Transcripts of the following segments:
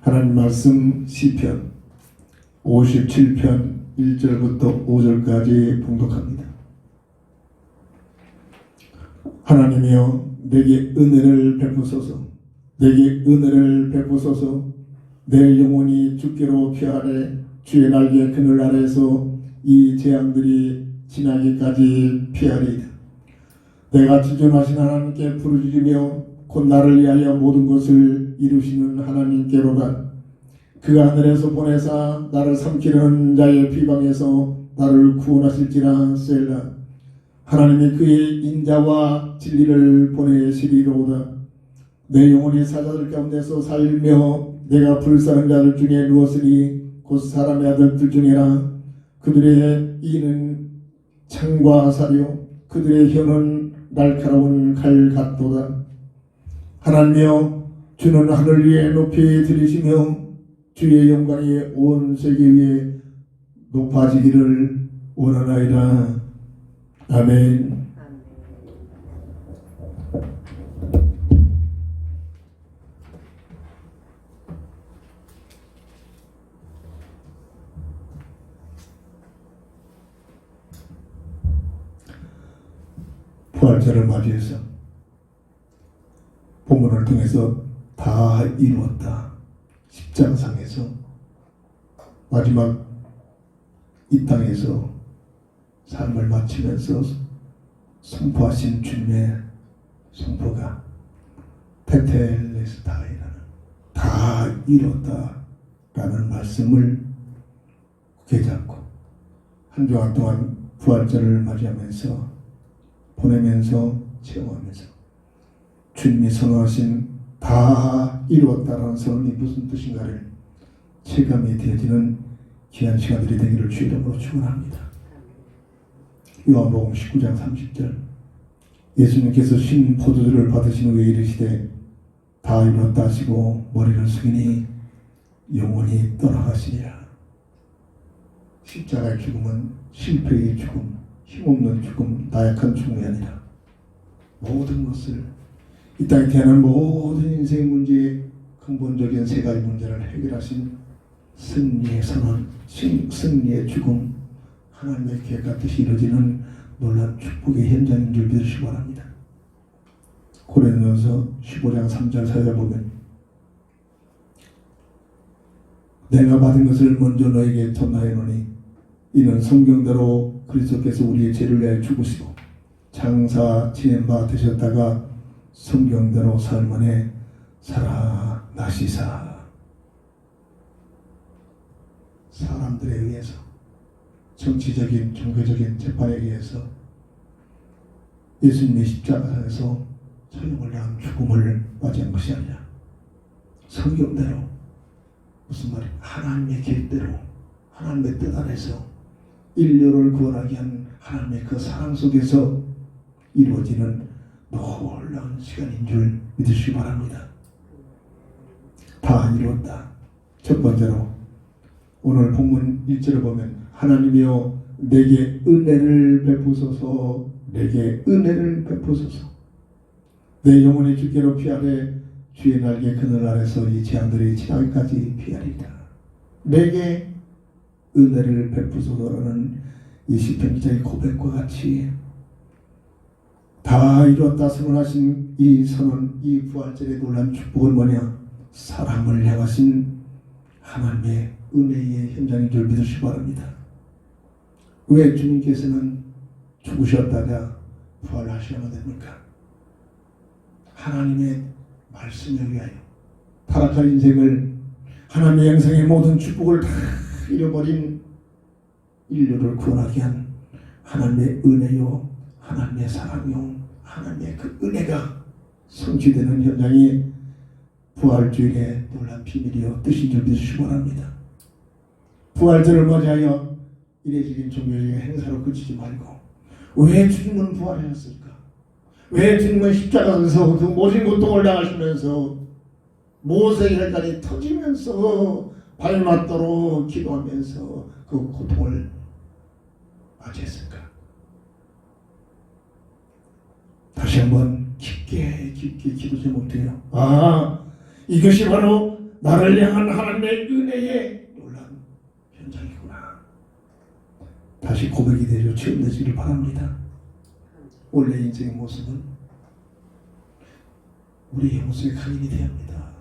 하나님 말씀 시편 57편 1절부터 5절까지 봉독합니다. 하나님이여 내게 은혜를 베푸소서. 내게 은혜를 베푸소서. 내 영혼이 주께로 피하래. 주의 날개 그늘 아래에서 이 재앙들이 지나기까지 피하리이다. 내가 지존하신 하나님께 부르짖으며 곧 나를 위하여 모든 것을 이루시는 하나님께로다. 그가 하늘에서 보내사 나를 삼키는 자의 비방에서 나를 구원하실지라. 셀라. 하나님이 그의 인자와 진리를 보내시리로다. 내 영혼이 사자들 가운데서 살며 내가 불사른 자들 중에 누웠으니 곧 사람의 아들들 중에라. 그들의 이는 창과 사료 그들의 혀는 날카로운 칼 같도다. 하나님이여 주는 하늘 위에 높이 들이시며 주의 영광이 온 세계 위에 높아지기를 원하나이다. 아멘. 부활절을 맞이해서 본문을 통해서 다 이루었다. 십자가상에서 마지막 이 땅에서 삶을 마치면서 선포하신 주님의 선포가 테텔레스타이라는 다 이루었다라는 말씀을 굳게 잡고 한 주간 동안 부활절을 맞이하면서 보내면서 체험하면서 주님이 선언하신 다 이루었다라는 선언이 무슨 뜻인가를 체감이 되어지는 귀한 시간들이 되기를 주의 이름으로 축원합니다. 요한복음 19장 30절 예수님께서 신 포도주를 받으신 후에 이르시되 다 이루었다 하시고 머리를 숙이니 영원히 떠나가시리라. 십자가의 죽음은 실패의 죽음, 힘없는 죽음, 나약한 죽음이 아니라 모든 것을 이 땅에 태어난 모든 인생의 문제의 근본적인 세 가지 문제를 해결하신 승리의 선언, 승리의 죽음, 하나님의 계획 뜻이 이루어지는 놀라운 축복의 현장인 줄 믿으시기 바랍니다. 고린도전서 15장 3절 4절 보면 내가 받은 것을 먼저 너에게 전하노니 이는 성경대로 그리스도께서 우리의 죄를 위하여 죽으시고 장사 지낸 바 되셨다가 성경대로 사흘 만에 살아나시사. 사람들에 의해서, 정치적인 종교적인 재판에 의해서 예수님의 십자가상에서 처형을 당한 죽음을 맞이한 것이 아니라 성경대로, 무슨 말이야, 하나님의 계획대로 하나님의 뜻 안에서 인류를 구원하기 위한 하나님의 그 사랑 속에서 이루어지는 놀라운 시간인 줄 믿으시기 바랍니다. 다 이루었다. 첫 번째로 오늘 본문 1절을 보면 하나님이여 내게 은혜를 베푸소서, 내게 은혜를 베푸소서. 내 영혼이 주께로 피하되 주의 날개 그늘 아래서 이 재앙들이 지나기까지 피하리이다. 내게 은혜를 베푸소서라는 이 시편 기자의 고백과 같이 다 이루었다 선언하신 이 선언, 이 부활절의 놀라운 축복은 뭐냐? 사람을 향하신 하나님의 은혜의 현장인 줄 믿으시기 바랍니다. 왜 주님께서는 죽으셨다가 부활하시면 됩니까? 하나님의 말씀에 의하여 타락한 인생을 하나님의 영생의 모든 축복을 다 잃어버린 인류를 구원하게 한 하나님의 은혜요, 하나님의 사랑요, 하나님의 그 은혜가 성취되는 현장이 부활주일의 놀란 비밀이요 뜻인 줄 믿으시기 바랍니다. 부활절을 맞이하여 이례적인 종교적인 행사로 그치지 말고 왜 주님은 부활하셨을까? 왜 주님은 십자가에서 그 모진 고통을 당하시면서 모세의 혈관이 터지면서 발맞도록 기도하면서 그 고통을 맞이했을까? 다시 한번 깊게 기도 제목돼요. 이것이 바로 나를 향한 하나님의 은혜의 놀라운 현장이구나. 다시 고백이 되죠. 체험되시길 바랍니다. 원래 인생의 모습은 우리의 모습의 각인이 되어야 합니다.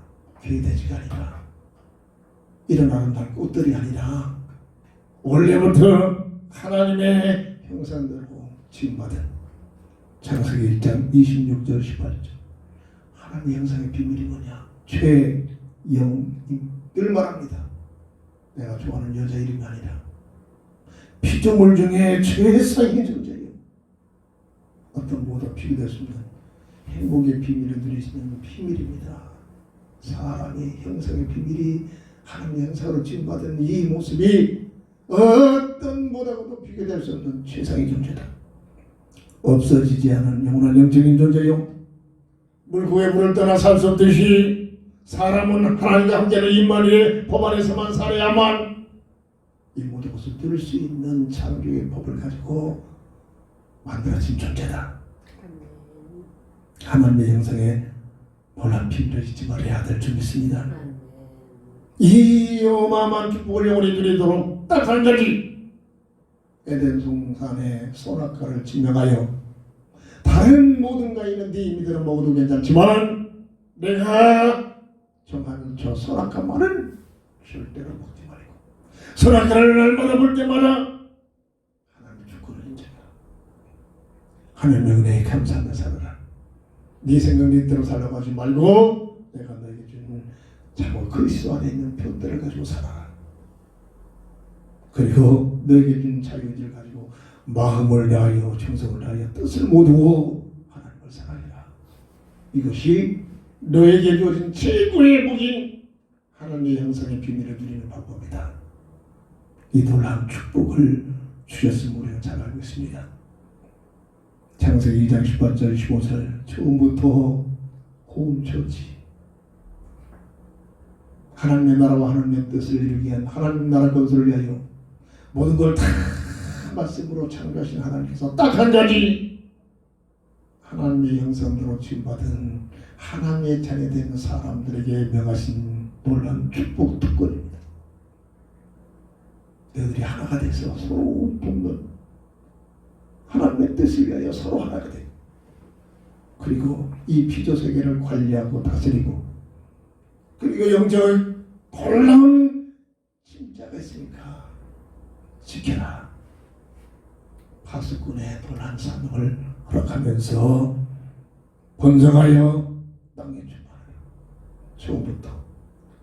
괴대지가 아니라 이런 아름다운 꽃들이 아니라 원래부터 하나님의 형상대로 지음받은 창세기 1장 26절 18절 하나님의 형상의 비밀이 뭐냐? 최영임을 말합니다. 내가 좋아하는 여자 이름이 아니라 피조물 중에 최상의 존재예요. 어떤 모두 비교될 수 없는 행복의 비밀을 누리시는 비밀입니다. 사람의 형상의 비밀이 하나님의 형상으로 지음받은 이 모습이 어떤 보다도 비교될 수 없는 최상의 존재다. 없어지지 않은 영원한 영적인 존재요. 물고기의 물을 떠나 살 수 없듯이 사람은 하나님과 함께하는 임마누엘 법 안에서만 살아야만 이 모든 것을 들을 수 있는 창조의 법을 가지고 만들어진 존재다. 하나님의 형상에 놀란 비밀을 잊지 말아야 될 줄 믿습니다. 이 어마어마한 축복을 영원히 누리도록 딱 한 가지, 에덴 동산의 선악과를 지명하여 다른 모든 과일은 네 이미대로 먹어도 괜찮지만 내가 정한 저 선악과만은 절대로 먹지 말고 선악과를 날마다 볼 때마다 하나님의 주권을 인정하라. 하나님의 은혜에 감사하며 살아라. 네 생각 네 대로 살라고 하지 말고 내가 너에게 준 자고 그리스도 안에 있는 표대를 가지고 살아라. 그리고 너에게 준 자유의지를 가지고 마음을 다하여 정성을 다하여 뜻을 모두고 하나님을 사랑해라. 이것이 너에게 주어진 최고의 복인 하나님의 형상의 비밀을 누리는 방법이다. 이 놀라운 축복을 주셨음을 우리가 잘 알고 있습니다. 창세기 2장 18절 15절 처음부터 호음처지 하나님의 나라와 하나님의 뜻을 이루기 위한 하나님 나라 건설을 위하여 모든 걸 다 말씀으로 창조하신 하나님께서 딱 한 가지 하나님의 형상대로 지음받은 하나님의 자녀된 사람들에게 명하신 놀라운 축복 특권입니다. 너희들이 하나가 돼서 서로 돕는 하나님의 뜻을 위하여 서로 하나가 돼. 그리고 이 피조 세계를 관리하고 다스리고, 그리고 영적의 놀라운 진짜가 있으니까 지켜라. 파수꾼의 놀라운 사명을 허락하면서 번성하여 땅에 충만하여 처음부터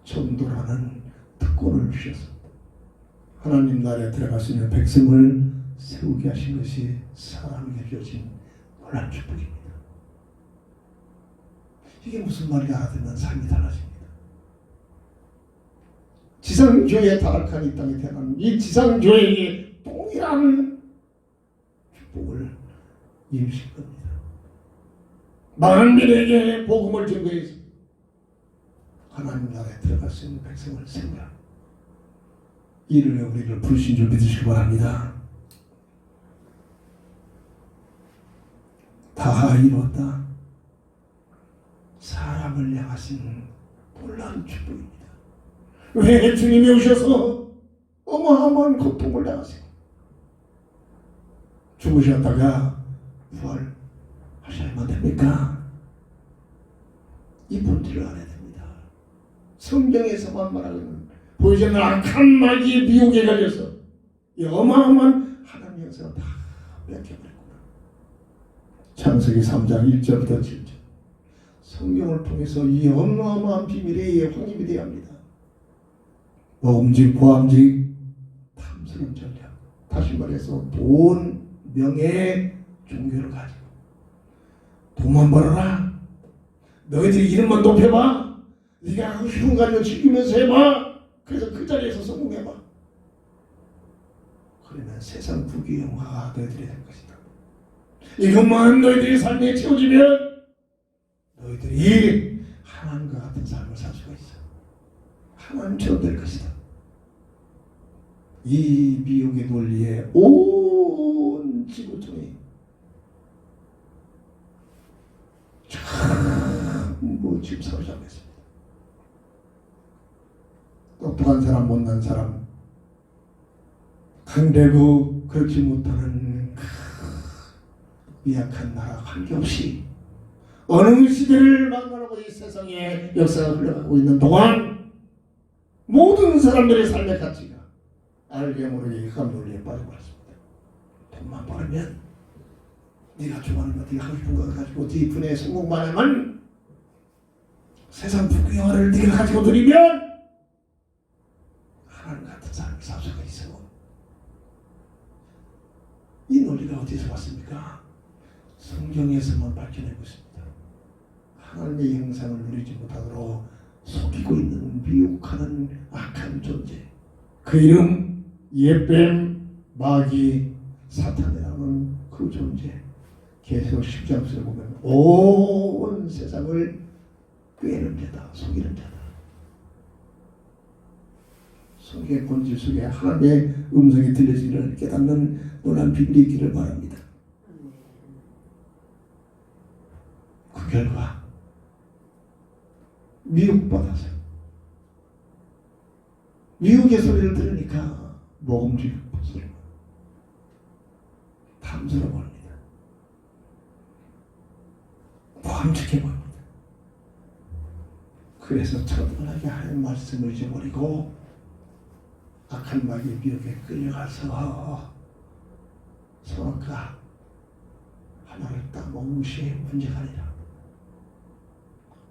전도라는 특권을 주셨습니다. 하나님 나라에 들어갈 수 있는 백성을 세우게 하신 것이 사람에게 주어진 놀라운 축복입니다. 이게 무슨 말인가 알아들으면 삶이 달라집니다. 지상교회에 타락한 이 땅에 태어난 이 지상교회에게 동일한 축복을 이루실 겁니다. 만민에게 복음을 증거해서 하나님 나라에 들어갈 수 있는 백성을 세우라. 이를 우리를 부르신 줄 믿으시기 바랍니다. 다 이루었다. 사람을 향하신 놀라운 축복입니다. 왜 주님이 오셔서 어마어마한 고통을 당하시고 죽으셨다가 부활하셔야만 됩니까? 이 본질을 알아야 됩니다. 성경에서만 말하는 보이지 않는 악한 마귀의 미혹에 걸려서 이 어마어마한 하나님의 역사가 다 뺏겨버렸구나. 창세기 3장 1절부터 7절 성경을 통해서 이 어마어마한 비밀에 확립이 되어야 합니다. 모험직, 보암직, 탐스러운 전략, 다시 말해서 돈, 명예, 종교를 가지고 돈만 벌어라. 너희들이 이름만 높여봐. 네가 흉 가지고 즐기면서 해봐. 그래서 그 자리에서 성공해봐. 그러면 세상 부귀영화가 너희들이 될 것이다. 이것만 너희들이 삶에 채워지면 너희들이 하나님과 같은 삶을 살 수가 있어. 하나님처럼 될 것이다. 이 미혹의 논리에 온 지구촌이 전부 지금 사로잡혔습니다. 똑똑한 사람, 못난 사람, 강대국, 그렇지 못하는 미약한 나라 관계없이 어느 시대를 만나고 이 세상의 역사가 흘러가고 있는 동안 모든 사람들의 삶의 가치가 알게 모르게 흑암 논리에 빠져버렸습니다. 돈만 벌면 네가 좋아하는 거, 네가 하고 싶은 거 가지고 네 분야에 성공만 하면 세상 부귀영화를 네가 가지고 누리면 하나님 같은 사람이 살 수가 있어. 이 논리가 어디서 왔습니까? 성경에서만 밝혀내고 있습니다. 하나님의 형상을 누리지 못하도록 속이고 있는 미혹하는 악한 존재, 그 이름 예뱀, 마귀, 사탄이라는 그 존재, 계속 10장서를 보면 온 세상을 꾀는 자다, 속이는 자다. 속의 본질 속에 하나님의 음성이 들려지기를 깨닫는 놀라운 비밀이 있기를 바랍니다. 그 결과 미혹받아서 미혹의 소리를 들으니까 모험지기 소리 탐스러워 보입니다. 모함직해 보입니다. 그래서 처절하게 하나님 말씀을 잊어버리고 악한 마귀의 미혹에 끌려가서 선악과 하나를 따먹은 것이 문제가 아니라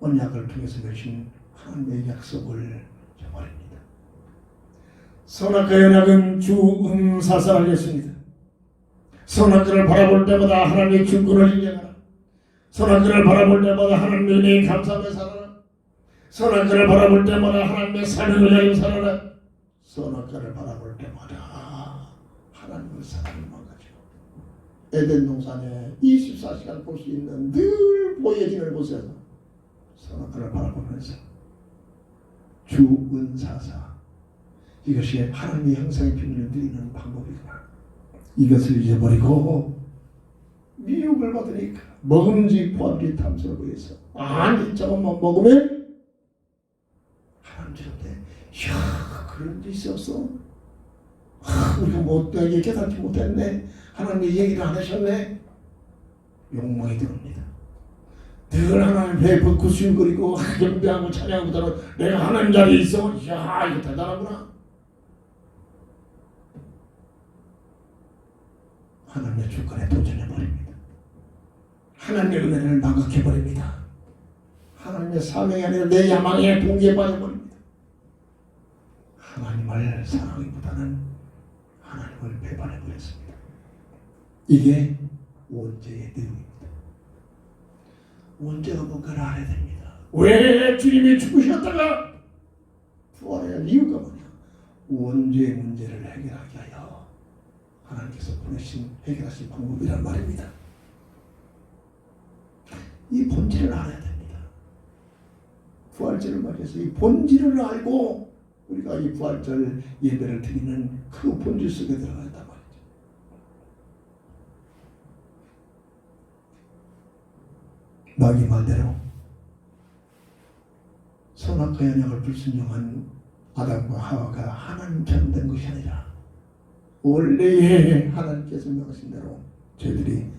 언약을 통해서 맺은 하나님의 약속을 저버립니다. 선악과 연약은 주음사살하겠습니다. 선악과를 바라볼 때마다 하나님의 주권을 인정하라. 선악과를 바라볼 때마다 하나님의 은혜에 감사하며 살아라. 선악과를 바라볼 때마다 하나님의 사명을 위하여 살아라. 선악과를 바라볼 때마다 하나님의 사랑을 망가지고 에덴 동산에 24시간 볼 수 있는 늘 보여지는 곳에서 선악과를 바라보면서 주은사사, 이것이 하나님의 형상의 비밀을 누리는 방법이구나. 이것을 잊어버리고 미혹을 받으니까 먹음직 보암직 탐스러워 보여서 아니 저것만 먹으면 하나님처럼 돼. 이야, 그런 짓이 없어. 우리가 못되게 깨닫지 못했네. 하나님이 얘기를 안 하셨네. 욕망이 들어옵니다. 늘 하나님 배에 벗고 수용거리고 경배하고 찬양하고는 내가 하나님 자리에 있어. 이야, 이거 대단하구나. 하나님의 주권에 도전해버립니다. 하나님의 은혜를 망각해버립니다. 하나님의 사명이 아니라 내 야망에 동기에 빠져버립니다. 하나님을 사랑하기보다는 하나님을 배반해버렸습니다. 이게 원죄의 내용입니다. 원죄가 뭔가를 알아야 됩니다. 왜 주님이 죽으셨다가 부활해야 할 이유가 뭐냐? 원죄의 문제를 해결하게 하여 하나님께서 해결하신 방법이란 말입니다. 이 본질을 알아야 됩니다. 부활절을 맞이해서 이 본질을 알고 우리가 이 부활절 예배를 드리는 그 본질 속에 들어가야 한단 말이죠. 마귀 말대로 선악과 연약을 불순종한 아담과 하와가 하나님처럼 된 것이 아니라 원래 하나님께서 명하신 대로 저희들이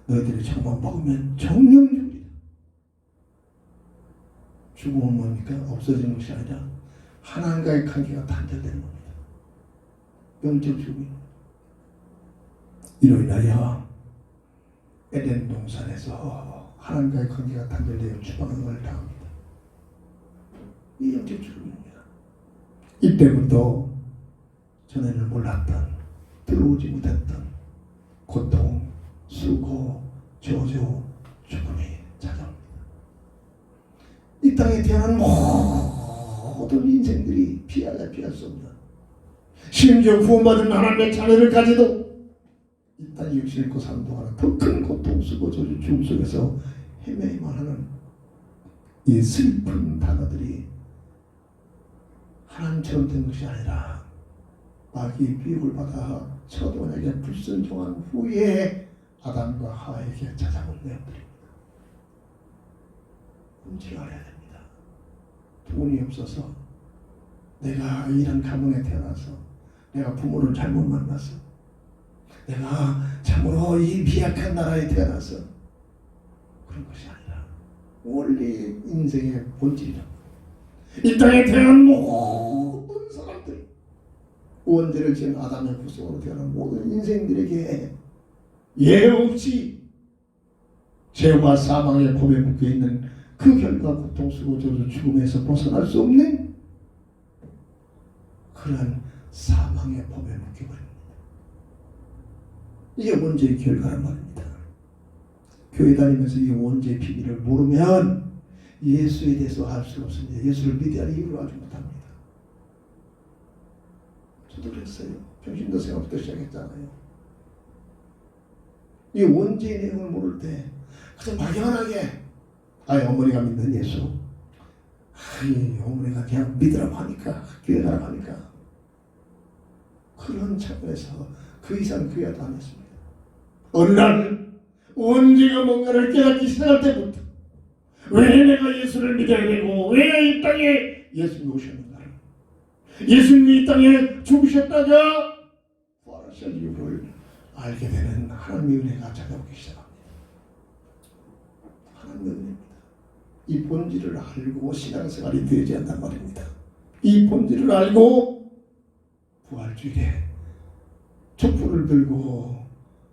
너희들이 정말 먹으면 정령 죽으리라. 죽음은 뭡니까? 없어지는 것이 아니라 하나님과의 관계가 단절되는 겁니다. 영적 죽음입니다. 이로 인하여 에덴 동산에서 하나님과의 관계가 단절되어 추방을 당합니다. 이 영적 죽음입니다. 이때부터 전에는 몰랐던, 들어오지 못했던 고통, 수고, 저주, 죽음이 찾아옵니다. 이 땅에 태어난 모든 인생들이 피할 수 없는, 심지어 구원받은 하나님의 자녀를 가지도 이 땅에 육신을 입고 사는 동안 더 큰 고통, 수고, 저주, 죽음 속에서 헤매야만 하는 이 슬픈 단어들이 하나님처럼 된 것이 아니라 마귀의 비유를 받아 서도원에게 불순종한 후에 아담과 하와에게 찾아온 내용들입니다. 본질을 알아야 됩니다. 돈이 없어서, 내가 이런 가문에 태어나서, 내가 부모를 잘못 만나서, 내가 참으로 이 비약한 나라에 태어나서 그런 것이 아니라 원래 인생의 본질이라고. 이 땅에 태어난 모든 사람들, 원죄를 지은 아담의 후손으로 태어난 모든 인생들에게 예외 없이 죄와 사망의 법에 묶여있는 그 결과 고통, 수고, 저주, 죽음에서 벗어날 수 없는 그러한 사망의 법에 묶여버립니다. 이게 원죄의 결과란 말입니다. 교회 다니면서 이 원죄의 비밀을 모르면 예수에 대해서 알 수가 없습니다. 예수를 믿어야 할 이유를 알지 못합니다. 저도 그랬어요. 평신도 생활부터 시작했잖아요. 이 원죄의 내용을 모를 때 그냥 막연하게 어머니가 믿는 예수, 어머니가 그냥 믿으라고 하니까, 교회 가라고 하니까, 그런 차원에서 그 이상 교회도 안 했습니다. 어느 날 원죄가 뭔가를 깨닫기 시작할 때부터 왜 내가 예수를 믿어야 되고 왜 이 땅에 예수님이 오셨는가를, 예수님이 이 땅에 죽으셨다가 부활하실 이유를 알게 되는 하나님의 은혜가 찾아오기 시작합니다. 하나님의 은혜입니다. 이 본질을 알고 신앙생활이 되지 않단 말입니다. 이 본질을 알고 부활주일에 촛불을 들고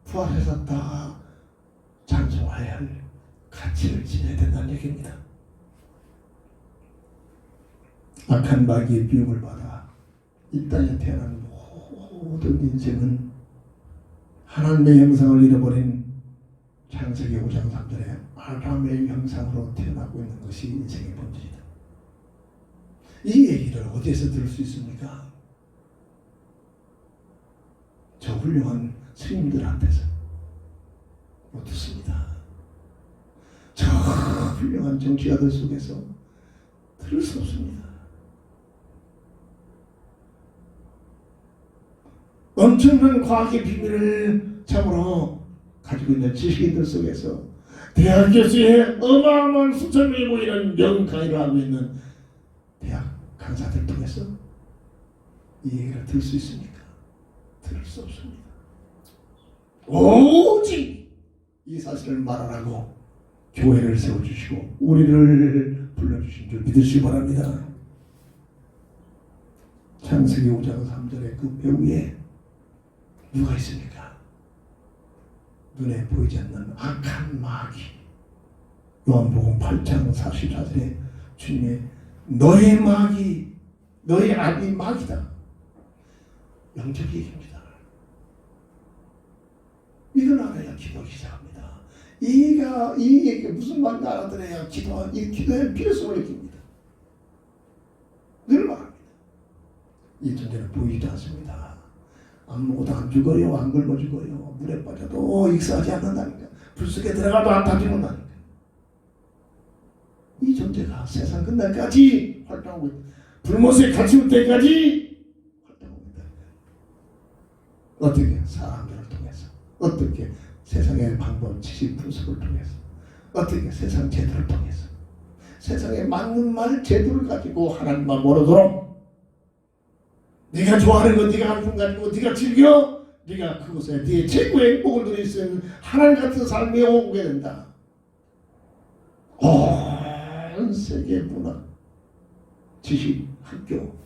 부활하셨다 찬송해야 할 가치를 지녀야 된다는 얘기입니다. 악한 마귀의 비움을 받아 이 땅에 태어난 모든 인생은 하나님의 형상을 잃어버린 창세기 5장 3절에 아담의 형상으로 태어나고 있는 것이 인생의 본질이다. 이 얘기를 어디에서 들을 수 있습니까? 저 훌륭한 스님들한테서 못 듣습니다. 저 훌륭한 정치가들 속에서 들을 수 없습니다. 엄청난 과학의 비밀을 참으로 가지고 있는 지식인들 속에서 대학 교수의 어마어마한 수천 명이 모이는 명강의를 하고 있는 대학 강사들 통해서 이 얘기를 들을 수 있습니까? 들을 수 없습니다. 오직 이 사실을 말하라고 교회를 세워주시고 우리를 불러주신 줄 믿으시기 바랍니다. 창세기 5장 3절에 그 배후에 누가 있습니까? 눈에 보이지 않는 악한 마귀. 요한복음 8장 44절에 주님의 너의 마귀, 너의 악이 마귀다. 영적 얘기입니다. 이걸 알아야 기도하기 시작합니다. 이게 무슨 말인지 알아들어야 기도의 필요성을 느낍니다. 늘 말합니다. 이 존재는 보이지 않습니다. 안 먹어도 안 죽어요. 안 굶어 죽어요. 물에 빠져도 익사하지 않는다니까. 불 속에 들어가도 안 타 죽는다니까. 이 존재가 세상 끝날까지 활동하고 있다. 불못에 갇힐 때까지 활동하고 있다. 어떻게? 사람들을 통해서. 어떻게? 세상의 방법, 지식, 분석을 통해서. 어떻게? 세상 제도를 통해서. 세상에 맞는 말, 제도를 가지고 하나님만 모르도록 네가 좋아하는 것, 네가 하는 것 가지고 네가 즐겨, 네가 그곳에 네의 최고의 행복을 누릴 수 있는 하나님 같은 삶이 오게 된다. 온 세계 문화, 지식, 학교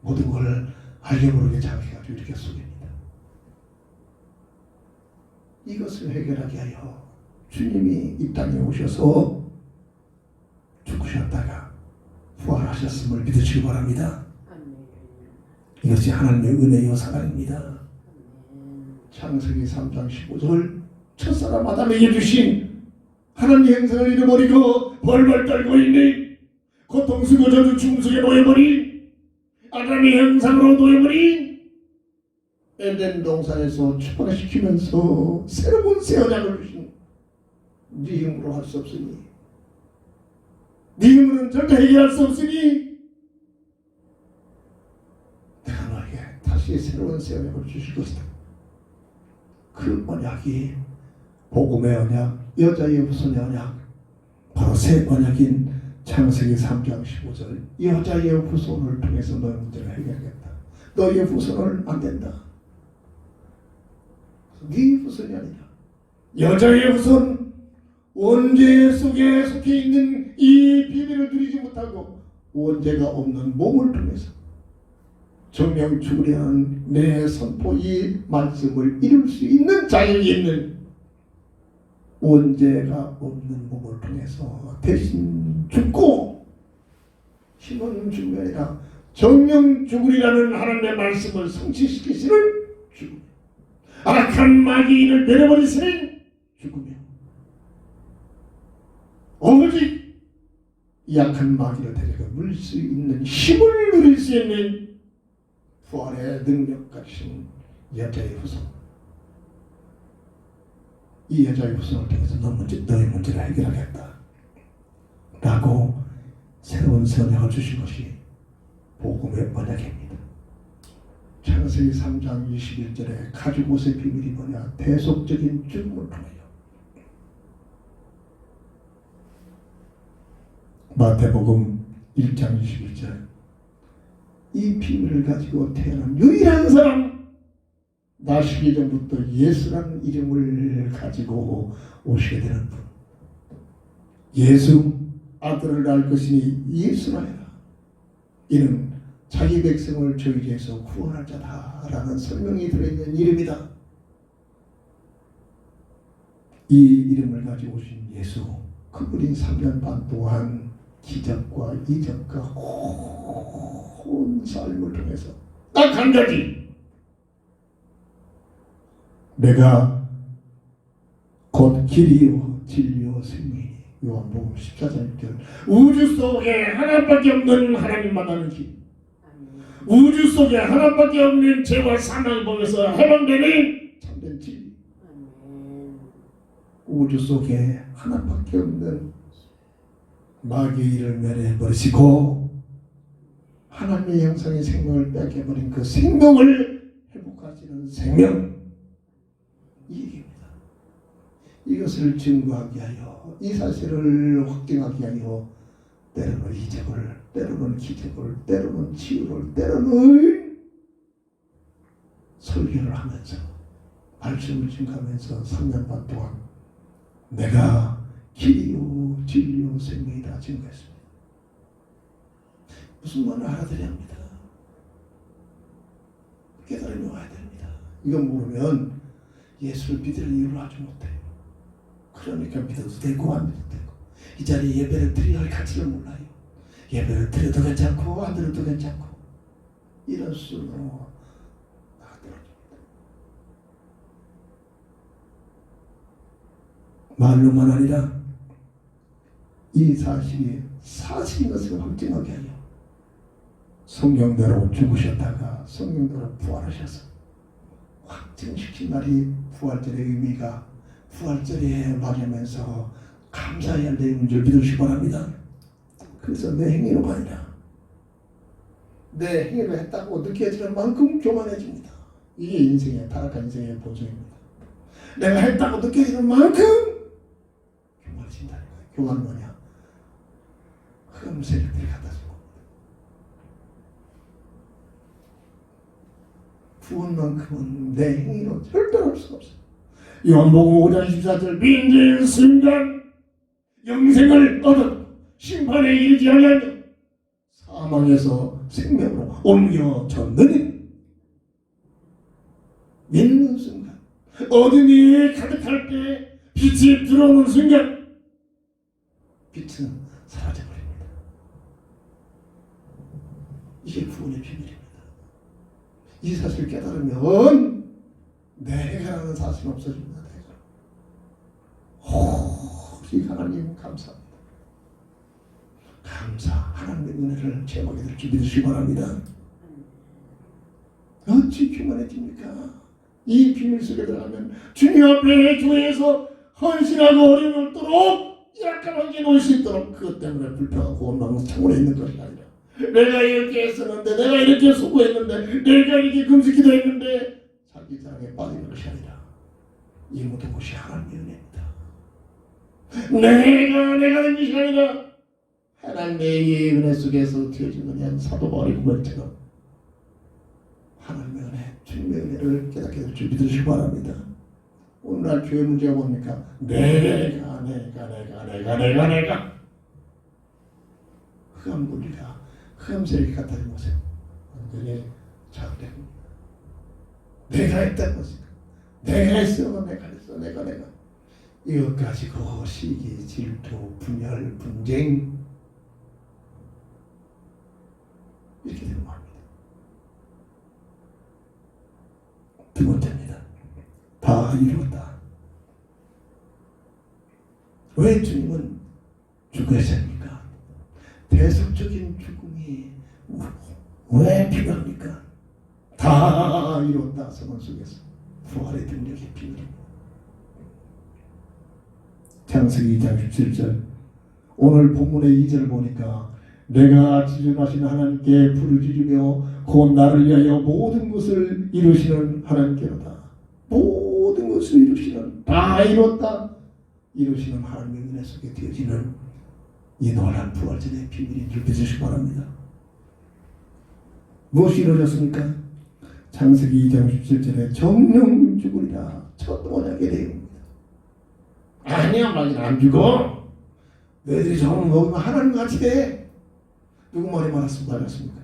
모든 걸 알게 모르게 장악해가지고 이렇게 속입니다. 이것을 해결하게 하여 주님이 이 땅에 오셔서 죽으셨다가 부활하셨음을 믿으시기 바랍니다. 이것이 하나님의 은혜요 사랑입니다. 창세기 3장 15절 첫사람 아담에게 주신 하나님의 형상을 잃어버리고 벌벌 떨고 있는 고통스고 저주 충속에 놓여버린 아담의 형상으로 놓여버린 에덴 동산에서 출발시키면서 새로운 새 언약을 주신 네 힘으로 할 수 없으니 네 힘으로는 절대 해결할 수 없으니 내가 너에게 다시 새로운 새 언약을 주실 것이다. 그 언약이 복음의 언약, 여자의 후손의 언약, 바로 새 언약인 창세기 3장 15절 여자의 후손을 통해서 너의 문제를 해결하겠다. 너의 후손은 안 된다. 네 후손이 아니라 여자의 후손, 원죄 속에 속해 있는 이 비밀을 누리지 못하고 원죄가 없는 몸을 통해서 정령 죽으려는 내 선포 이 말씀을 이룰 수 있는 자격이 있는 원죄가 없는 몸을 통해서 대신 죽고 힘은 죽음이 아니라 정령 죽으리라는 하나님의 말씀을 성취시키시는 죽음, 악한 마귀를 내려버리시는 죽음이요, 오직 이 악한 마귀를 데려가 물릴 수 있는 힘을 누릴 수 있는 부활의 능력 가진 여자의 후손, 이 여자의 후손을 통해서 너의 문제를 해결하겠다 라고 새로운 언약을 주신 것이 복음의 언약입니다. 창세기 3장 21절에 가죽 옷의 비밀이 뭐냐? 대속적인 죽음을 통하여. 마태복음 1장 21절 이 비밀을 가지고 태어난 유일한 사람, 나시기 전부터 예수라는 이름을 가지고 오시게 되는 분, 예수 아들을 낳을 것이니 예수라 해라. 이는 자기 백성을 저희에서 구원할 자다라는 설명이 들어있는 이름이다. 이 이름을 가지고 오신 예수, 그분이 3년 반 동안 기적과 이적과 온 삶을 통해서 딱 한 가지, 내가 곧 길이요 진리요 생명이니. 요한복음 14장 1절 우주 속에 하나밖에 없는 하나님 만나는 길, 우주 속에 하나밖에 없는 죄와 사망을 보면서 해방되는 참된 진리, 우주 속에 하나밖에 없는 마귀의 일을 멸해버리시고 하나님의 형상의 생명을 뺏겨버린 그 생명을 회복하시는 생명, 이 얘기입니다. 이것을 증거하게 하여 이 사실을 확증하게 하여 때로는 이적을, 때로는 기적을, 때로는 치유를, 때로는 설교를 하면서 말씀을 증가하면서 3년 반 동안 내가 길이요 진리요 생명이다 증거했습니다. 무슨 말을 알아들어야 합니다. 깨달음이 와야 됩니다. 이건 모르면 예수를 믿을 이유를 아주 못해요. 그러니까 믿어도 되고 안 믿어도 되고 이 자리에 예배를 드려야 할 가치를 몰라요. 예배를 드려도 괜찮고 안 드려도 괜찮고 이런 수준으로 나가더랍니다. 말로만 아니라 이 사실이 사실인 것을 확증하게 하여 성경대로 죽으셨다가 성경대로 부활하셔서 확증시킨 날이 부활절의 의미가 부활절에 맞으면서 감사해야 할 내용인 줄 믿으시기 바랍니다. 그래서 내 행위로가 아니라 내 행위를 했다고 느껴지는 만큼 교만해집니다. 이게 인생의 타락한 인생의 보증입니다. 내가 했다고 느껴지는 만큼 교만해진다는 거예요. 교만은 뭐냐? 흠 세력들이 갖다 준 겁니다. 구원만큼은 내 행위로 절대로 할 수가 없어요. 요한복음 5장 14절 믿는 순간 영생을 얻어 심판에 이르지 아니하며 사망에서 생명으로 옮겨졌느니 믿는 순간 어둠이 가득할 때 빛이 들어오는 순간 빛은 사라져버립니다. 이게 구원의 비밀입니다. 이 사실을 깨달으면 내가 라는 사실은 없어집니다. 오직 하나님 감사합니다. 감사 하나님의 은혜를 체험하게 될 줄 믿으시기 바랍니다. 어찌 교만해집니까? 이 비밀 속에 들어가면 주님 앞에 교회에서 헌신하고 어려움을 얻도록 약한 환경에 놓을 수 있도록 그것 때문에 불평하고 원망하면서 창문에 있는 것이 아니라 내가 이렇게 했었는데 내가 이렇게 수고했는데 내가 이렇게 금식기도 했는데 자기 자랑에 빠지는 것이 아니라 이 모든 것이 하나님의 은혜입니다. 내가 된 것이 아니라 하나님의 은혜 속에서 되어진 그냥 사도 바울의 고백처럼 하나님의 은혜, 주님의 은혜를 깨닫게 될 줄 믿으시기 바랍니다. 오늘날 교회 문제가 뭡니까? 내가 흑암 논리가 흑암 세력이 갖다준 것은 완전히 잘못됩니다. 내가 했던 것은 내가 했어. 이것 가지고 시기, 질투, 분열, 분쟁 이렇게 되는 겁니다. 두 번째입니다. 다 이루었다. 왜 주님은 죽으셨습니까? 대속적인 죽음이 왜 필요합니까? 다 이루었다. 선언 속에서 부활의 능력의 비밀입니다. 창세기 2장 17절 오늘 본문의 2절을 보니까 내가 지존하신 하나님께 부르짖으며 곧 나를 위하여 모든 것을 이루시는 하나님께로다. 모든 것을 이루시는 다 이뤘다. 이루시는 하나님의 은혜 속에 되어지는 이 놀라운 부활절의 비밀인 줄 믿으시기 바랍니다. 무엇이 이루어졌습니까? 창세기 2장 17절에 정령 죽으리라 첫 언약의 내용입니다. 아니야 말이야 안 죽어. 너희들이 정령 먹으면 하나님 같이 돼. 누구 말이 맞았습니까?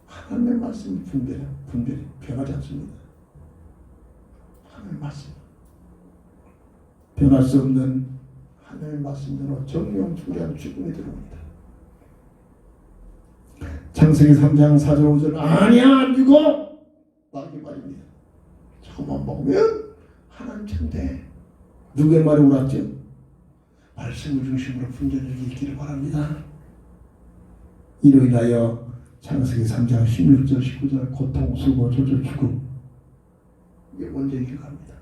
하나님의 말씀이 분별이 변하지 않습니다. 하나님의 말씀 변할 수 없는 하나님의 말씀대로 정령불의한 죽음이 들어옵니다. 창세기 3장 4절 5절 아니야 안 죽어 마귀 말입니다. 저것만 먹으면 하나님 천대. 누구의 말이 옳았죠? 말씀을 중심으로 분별력이 있기를 바랍니다. 이로 인하여 창세기 3장 16절 19절 고통, 수고, 조절, 죽음 이게 먼저 이겨갑니다.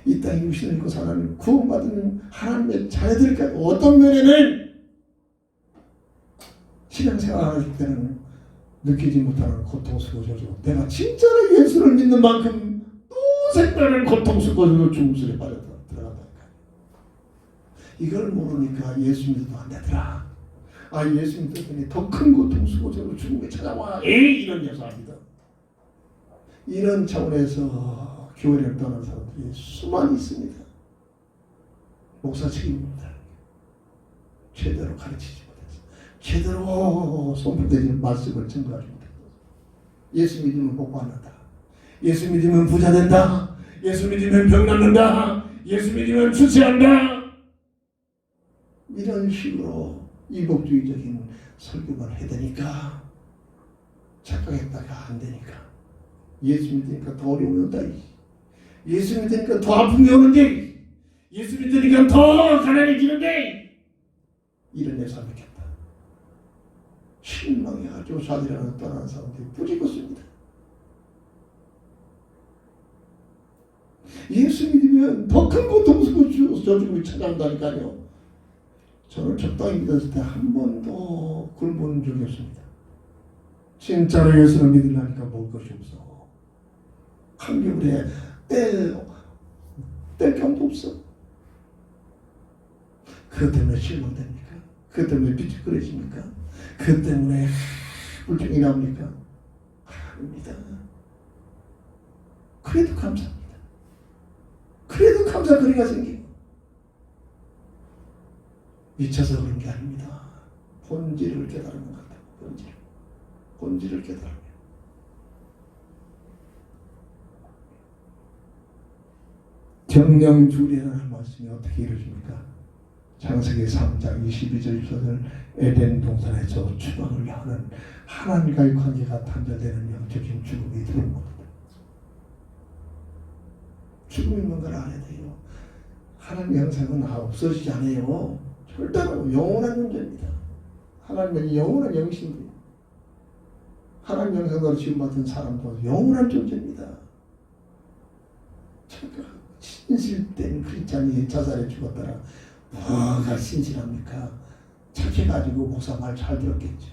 이 땅에 육신을 입고 사는 구원받은 하나님의 자녀들까지 어떤 면에는 신앙생활할 때는 느끼지 못하는 고통, 수고, 조절 내가 진짜로 예수를 믿는 만큼 또 색다른 고통, 수고, 조절, 죽음 속에 빠져들어간다니까. 이걸 모르니까 예수 믿어도 안 되더라. 예수 믿었더니 더 큰 고통, 수고, 조절, 죽음이 찾아와. 이런 녀석입니다. 이런 차원에서 교회를 떠난 사람들이 수많이 있습니다. 목사 책임입니다. 제대로 가르치지 못해서, 제대로 선포되는 말씀을 증거하지 못해서, 예수 믿으면 복 받는다, 예수 믿으면 부자 된다, 예수 믿으면 병 낫는다, 예수 믿으면 출세한다, 이런 식으로 이복주의적인 설교만 해야 되니까, 착각했다가 안 되니까, 예수 믿으니까 더 어려움이 온다, 예수 믿으니까 더 아픔이 오는데, 예수 믿으니까 더 가난해지는데, 이런 예수 안 믿겠다. 실망해가지고 자들이라는 떠나는 사람들이 뿌리겠습니다. 예수 믿으면 더 큰 고통스러운 저주를 찾아온다니까요. 저를 적당히 믿었을 때 한 번도 굶은 적이 없습니다. 진짜로 예수를 믿으려니까 먹을 것이 없어. 한겨울에 뗄 경도 없어. 그것 때문에 실망됩니까? 그것 때문에 비틀거려집니까? 그것 때문에 불평이 나옵니까? 아닙니다. 그래도 감사합니다. 그래도 감사거리가 생기고, 미쳐서 그런 게 아닙니다. 본질을 깨달은 것 같아요. 본질을 깨달으면. 정령주리라는 말씀이 어떻게 이루어집니까? 창세기 3장 22절 24절 에덴 동산에서 추방을 하는 하나님과의 관계가 단절되는 영적인 죽음이 들어온 겁니다. 죽음이 뭔가를 알아야 돼요. 하나님의 형상은 없어지지 않아요. 절대로 영원한 존재입니다. 하나님은 영원한 영신이에요. 하나님 형상으로 지음받은 사람도 영원한 존재입니다. 신실된 크리스찬이 자살해 죽었더라. 뭐가 신실합니까? 착해가지고 목사 말 잘 들었겠죠.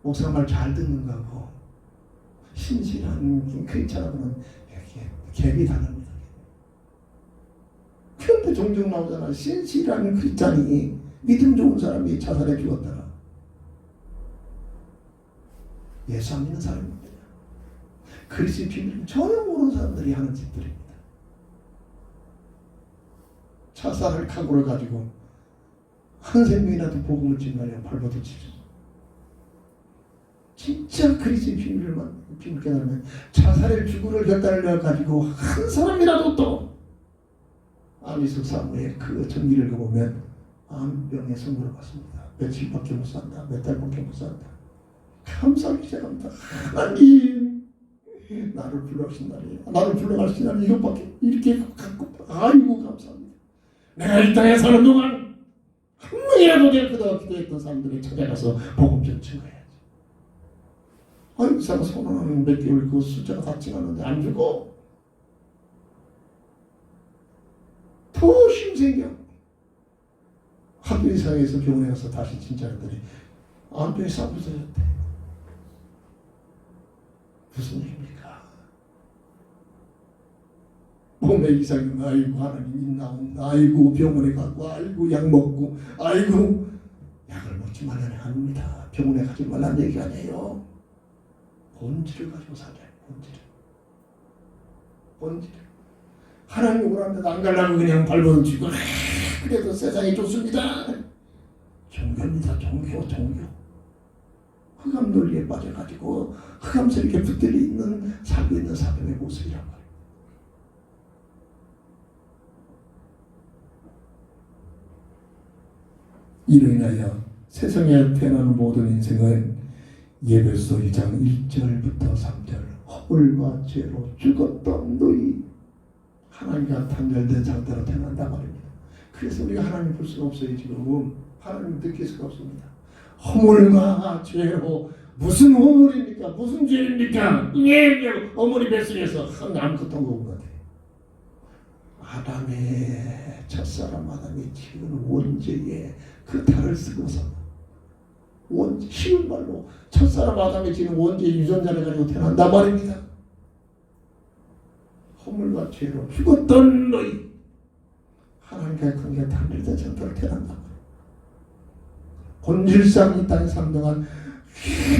목사 말 잘 듣는 거고, 신실한 크리스찬하고는 갭이 다릅니다. 그런데 종종 나오잖아. 신실한 크리스찬이, 믿음 좋은 사람이 자살해 죽었더라. 예수 안 믿는 사람입니다. 그리스도의 비밀을 전혀 모르는 사람들이 하는 짓들입니다. 자살할 각오를 가지고 한 생명이라도 복음을 전하려 발버둥치죠. 진짜 그리스도의 비밀을 깨달으면 자살의 죽음을 결단을 가지고 한 사람이라도 또 안희숙 사무의 그 전기를 보면 암병의 선고를 받습니다. 며칠밖에 못 산다. 몇 달밖에 못 산다. 감사하기 시작합니다. 하나님, 나를 불러가신 날이에요. 나를 불러가신 날이 이것밖에, 이렇게 갖고, 아이고 감사합니다. 내가 이 땅에 사는 동안 한 명이라도 내가 그동안 기도했던 사람들이 찾아가서 복음 좀 증거해야지. 아이고 그 사람 소원하는 몇 개월 그 숫자가 다 지났는데 안 주고 더 힘생겨. 하루 이상에서 병원에 가서 다시 진짜들이 암병이 싸부서졌대. 무슨 얘기입니까? 몸에 이상이, 아이고 하나님 있나 없나, 아이고 병원에 가고, 아이고 약 먹고, 아이고 약을 먹지 말라는 게 아닙니다. 병원에 가지 말라는 얘기가 아니에요. 본질을 가지고 살아요. 본질. 하나님 오라는데도 안 가려고 그냥 발버둥 치고, 그래도 세상이 좋습니다. 종교입니다. 종교. 흑암 논리에 빠져가지고 흑암스럽게 붙들려 있는 살고 있는 사람의 모습이란 말이에요. 이로 인하여 세상에 태어나는 모든 인생은 예배소 2장 1절부터 3절 허물과 죄로 죽었던 너희 하나님과 단절된 상태로 태어난단 말입니다. 그래서 우리가 하나님 볼 수가 없어요. 지금 하나님 느낄 수가 없습니다. 허물과 죄로 무슨 허물입니까? 무슨 죄입니까? 어머니 뱃속에서 아무것도 안 먹은 것 같아요. 아담의 첫사람 아담이 지은 원죄에 그 탈을 쓰고서 쉬운 말로 첫사람 아담이 지은 원죄의 유전자를 가지고 태어난단 말입니다. 허물과 죄로 죽었던 너희 하나님과의 관계가 단절된 상태로 태어난단 말이에요. 본질상 이 땅에 사는 동안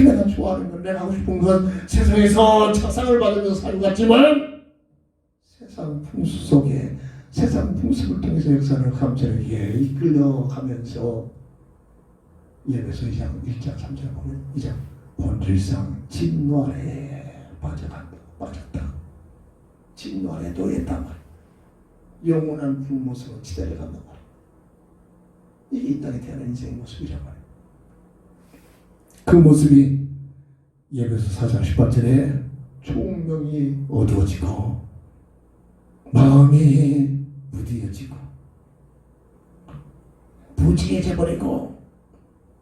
내가 좋아하는 건, 내가 하고 싶은 건 세상에서 착상을 받으면서 살고 갔지만 세상 풍수 속에 세상 풍습을 통해서 역사하는 감찰에게 이끌려가면서 예배서 2장 1장 3절 보면 2장 본질상 진노아래 빠졌다. 진노아래 놓였단 말이야. 영원한 불모습으로 지달려간단 말이야. 이게 이 땅에 태어난 인생의 모습이란 말이야. 그 모습이 예배서 4장 18절에 총명이 어두워지고 마음이 무디어지고 부지해져 버리고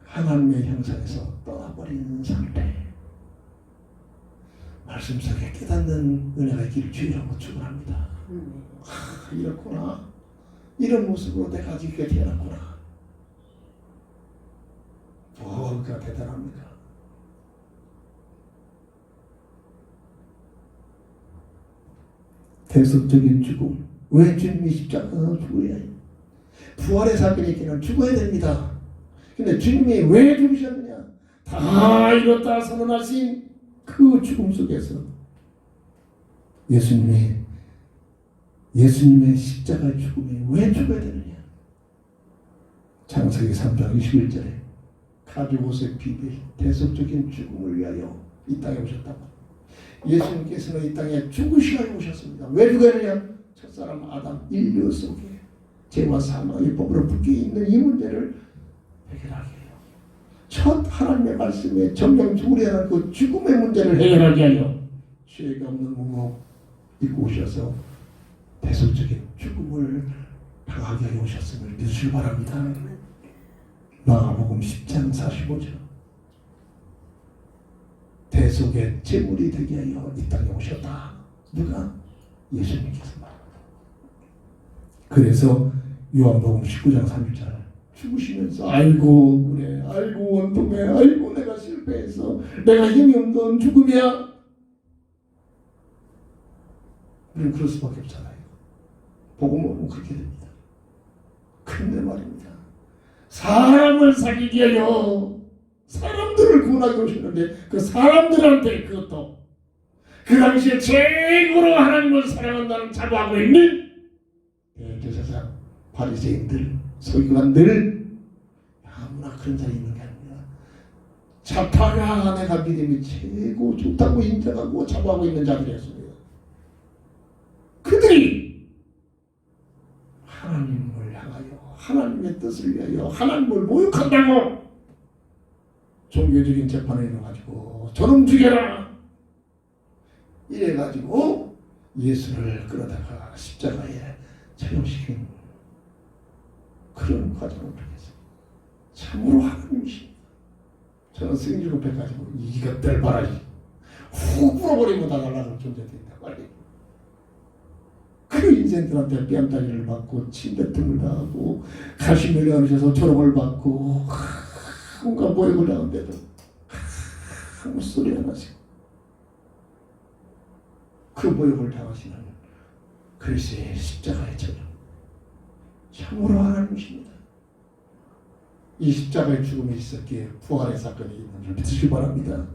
하나님의 형상에서 떠나버리는 상태. 말씀 속에 깨닫는 은혜가 있기를 주의라고 축원합니다. 이렇구나. 이런 모습으로 내가 아직 이렇게 태어났구나. 뭐가 대단합니까? 대속적인 죽음. 왜 주님이 십자가에서 죽어야 해요? 부활의 사건이 있기는 죽어야 됩니다. 근데 주님이 왜 죽으셨느냐? 다 이뤘다 선언하신 그 죽음 속에서 예수님의 십자가의 죽음이 왜 죽어야 되느냐? 창세기 3장 21절에 가죽옷의 비밀, 대속적인 죽음을 위하여 이 땅에 오셨다고. 예수님께서는 이 땅에 죽으시려 오셨습니다. 왜 죽어야 되냐? 첫사람 아담 인류 속에 죄와 사망의 법으로 묶여 있는 이 문제를 해결하게 해요. 첫 하나님의 말씀에 정령 우리하는 그 죽음의 문제를 해결하게 하여 죄가 없는 몸으로 입고 오셔서 대속적인 죽음을 당하게 하여 오셨음을 믿으시기 바랍니다. 마가복음 10장 45절 대속의 제물이 되게 하여 이 땅에 오셨다. 누가? 예수님께서 말합니다. 그래서 요한복음 19장 3절 죽으시면서 아이고 그래, 아이고 원통해, 아이고 내가 실패해서 내가 힘이 없는 죽음이야. 우리는 그럴 수밖에 없잖아요. 복음 보면 그렇게 됩니다. 근데 말입니다. 사람을 살리기 위하여 사람들을 구원하기 오셨는데 그 사람들한테 그것도 그 당시에 최고로 하나님을 사랑한다는 자부하고 있는 대제사장, 바리새인들, 서기관들 아무나 그런 자리 있는 게 아닙니다. 자타가 내가 믿음이 최고 좋다고 인정하고 자부하고 있는 자들이었습니다. 그들이 하나님을 향하여 하나님의 뜻을 위하여 하나님을 모욕한다고 종교적인 재판에 일어나가지고 저놈 죽여라 이래가지고 예수를 끌어다가 십자가에 처형시킨 그런 과정을 통해서 참으로 하나님이십니다. 저는 승질고 배가지고 이것들 봐라 훅 불어버리고 다 날아갈 존재된다 빨리. 그 인생들한테 뺨따기를 받고 침뱉음을 당하고 가시멜을 하셔서 조롱을 받고 온갖 모욕을 당한데도 아무 소리 안 하시고 그 모욕을 당하시는 그리스도의 십자가의 전형 참으로 하나님이십니다. 이 십자가의 죽음이 있었기에 부활의 사건이 있는 줄 믿으시기 바랍니다.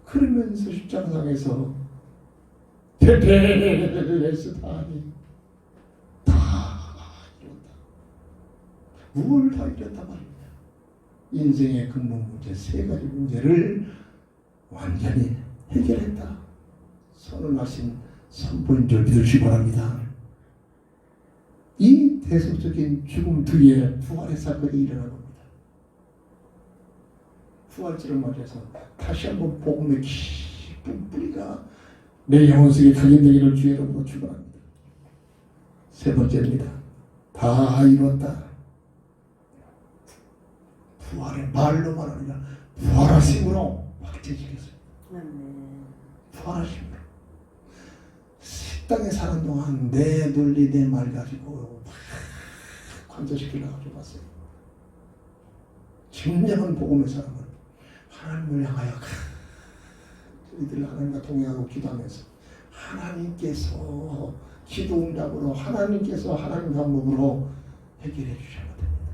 그러면서 십자가상에서 테텔레스타니 다 이뤘다. 무엇을 다 이뤘단 말입니다. 인생의 근본 문제 세 가지 문제를 완전히 해결했다. 선언하신 선포인 줄 믿으시기 바랍니다. 이 대속적인 죽음 뒤에 부활의 사건이 일어난 겁니다. 부활절을 맞이해서 다시 한번 복음의 깊은 뿌리가 내 영혼 속에 각인되기를 주의 이름으로 축원합니다. 세 번째입니다. 다 이뤘다. 부활의 말로만 아니라 부활하심으로 확증시켰습니다. 부활하심으로. 식당에 사는 동안 내 논리 내 말 가지고 관절시키려고 좀 왔어요. 진정한 복음의 사람은 하나님을 향하여 저희들 하나님과 동행하고 기도하면서 하나님께서 기도 응답으로 하나님께서 하나님 방법으로 해결해 주셔야 됩니다.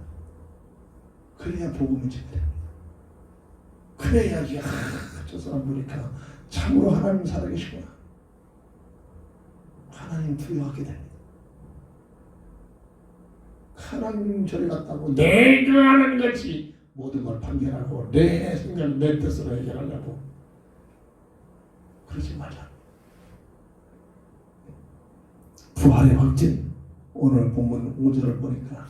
그래야 복음이 제대로 됩니다. 그래야지 저 사람 보니까 참으로 하나님 살아계시구나. 하나님 두려워하게 됩니다. 하나님 저리 갔다고 내가 하는 것이 모든 걸 판결하고 내 생각 내 뜻으로 해결하려고 그러지 말자. 부활의 확진. 오늘 본문 5절을 보니까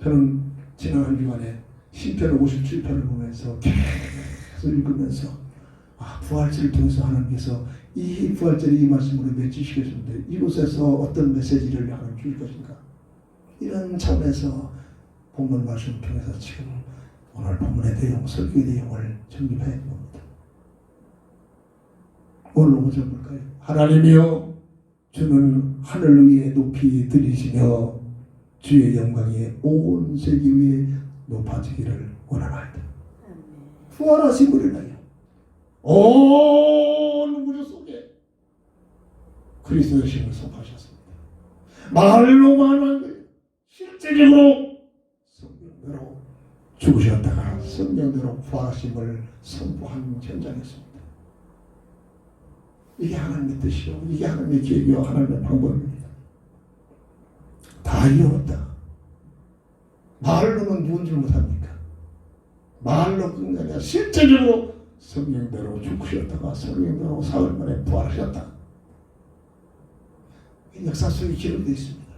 저는 지난 한 주간에 시편 57편을 보면서 계속 읽으면서 부활절을 통해서 하나님께서 이 부활절에 이 말씀으로 맺으시겠는데 이곳에서 어떤 메시지를 하나님 줄 것인가, 이런 차원에서 본문 말씀을 통해서 지금 오늘 본문의 내용, 설교의 내용을 정립해 봅니다. 오늘 5절 볼까요? 하나님이여 주는 하늘 위에 높이 들이시며 주의 영광이 온 세계 위에 높아지기를 원하나이다. 부활하신 분을 위하여 온 우주 속에 그리스도의 신을 선포하셨습니다. 말로 말한 거예요. 실제적으로 성령대로 죽으셨다가 성령대로 부활하심을 선포한 현장이었습니다. 이게 하나님의 뜻이요, 이게 하나님의 계획이요, 하나님의 방법입니다. 다 이루었다. 말로는 누군 줄 못합니까? 말로 끝이 아니라 실제적으로 성령대로 죽으셨다가 성령대로 사흘 만에 부활하셨다. 역사 속에 기록되어 있습니다.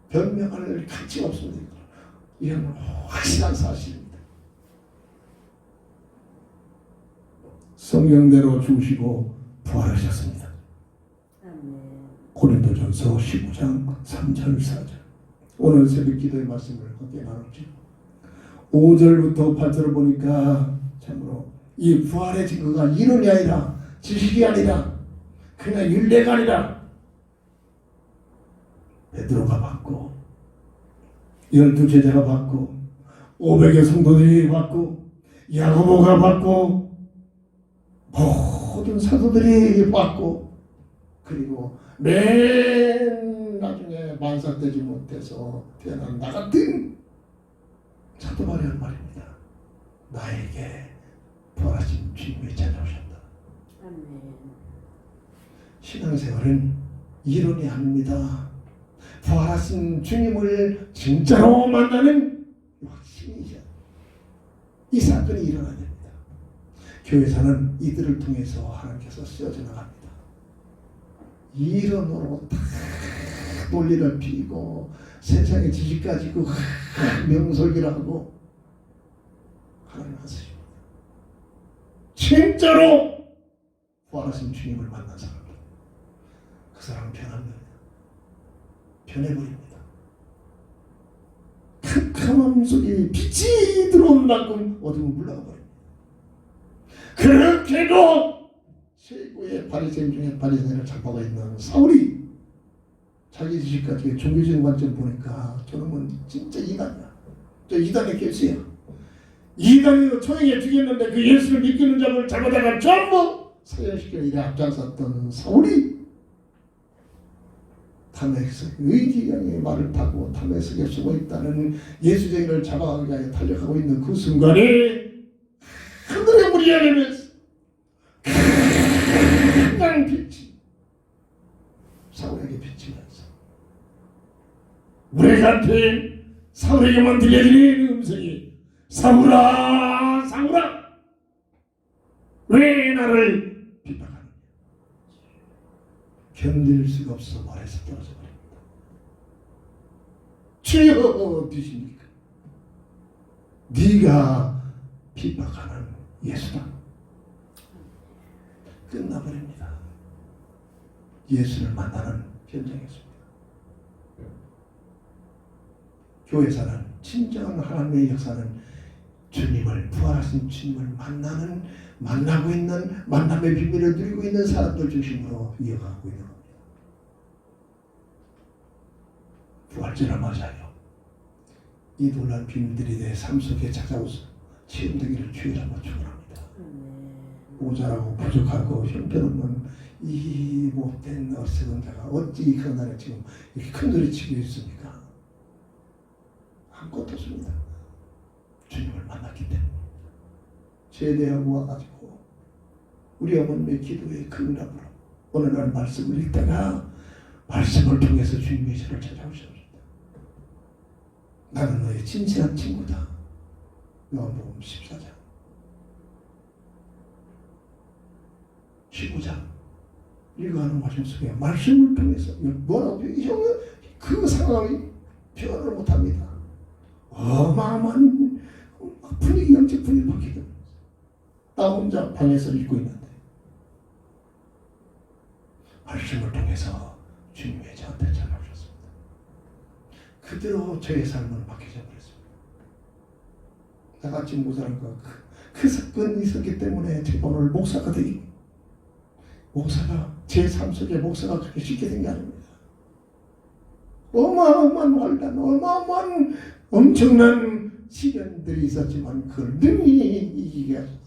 변명할 가치가 없습니다. 이건 확실한 사실입니다. 성령대로 죽으시고 부활하셨습니다. 고린도전서 15장 3절 4절. 오늘 새벽 기도의 말씀을 함께 나눴죠. 5절부터 8절을 보니까 참으로 이 부활의 증거가 이론이 아니라 지식이 아니라 그냥 율례가 아니라 베드로가 받고 12제자가 받고 500의 성도들이 받고 야고보가 받고 모든 사도들이 받고 그리고 맨 나중에 만삭되지 못해서 태어난 나 같은 사도바리 할 말입니다. 나에게 부활하신 주님이 찾아오셨다. 신앙생활은 이론이 아닙니다. 부활하신 주님을 진짜로 만나는 확신이죠. 이 사건이 일어나야 됩니다. 교회사는 이들을 통해서 하나님께서 쓰여져 나갑니다. 이론으로 다 논리를 피고 세상의 지식 가지고 명설기라고 하나님 안 쓰십니다. 진짜로 부활하신 주님을 만난 사람들, 그 사람은 변합니다. 변해버립니다. 캄캄함 속에 빛이 들어온 만큼 어둠은 물러가 버립니다. 그렇게도 최고의 바리새인 중에 바리새인을 잡아가 있는 사울이 자기 지식 가지고 종교적인 관점 보니까 저놈은 진짜 이단이야. 저 이단의 개수야. 이단으로 초행에 죽였는데 그 예수를 믿기는 자를 잡아다가 전부 사형시키는 일에 앞장섰던 사울이 다메섹 의기양의 말을 타고 다메섹에 숨어있다는 예수쟁이를 잡아가기 위해 달려가고 있는 그 순간에 하늘의 물이 열리면서 큰 빛이 사울에게 비치면서 우리 같은 사울에게만 들려지는 음성이 사울아 사울아 왜 나를 비방하느냐. 견딜 수가 없어 말에서 떨어져 버립니다. 주여 어디십니까? 네가 비방하는 예수다. 끝나버립니다. 예수를 만나는 현장이었습니다. 교회사는 진정한 하나님의 역사는 주님을 부활하신 주님을 만나고 있는 만남의 비밀을 누리고 있는 사람들 중심으로 이어가고 있는 겁니다. 부활절을 맞아요. 이 놀라운 비밀들이 내 삶 속에 찾아오서 체험되기를 주의라고 축원합니다. 모자라고 부족하고 형편없는 이 못된 어리석은 자가 어찌 그런 날에 지금 이렇게 큰 소리 치고 있습니까? 아무것도 없습니다. 주님을 만났기 때문에. 제대하고 와가지고 우리 어머님의 기도에 극락으로 어느 날 말씀을 읽다가 말씀을 통해서 주님의 저를 찾아오셨습니다. 나는 너의 진실한 친구다. 요한복음 14장 15장 읽어가는 과정 속에 말씀을 통해서 뭐라고 형은 그 상황이 표현을 못합니다. 어마어마한 분위기, 영적 분위기를 바뀌게 됩니다. 나 혼자 방에서 읽고 있는데 말씀을 통해서 주님의 저한테 찾아오셨습니다. 그대로 저의 삶은 바뀌어져 버렸습니다. 나같이 모자란과 그 사건이 있었기 때문에 제가 오늘 목사가 되기, 목사가 제 삶 속에 목사가 그렇게 쉽게 된 게 아닙니다. 어마어마한 환란, 어마어마한 엄청난 시련들이 있었지만 그걸 능히 이기게 하셨어요.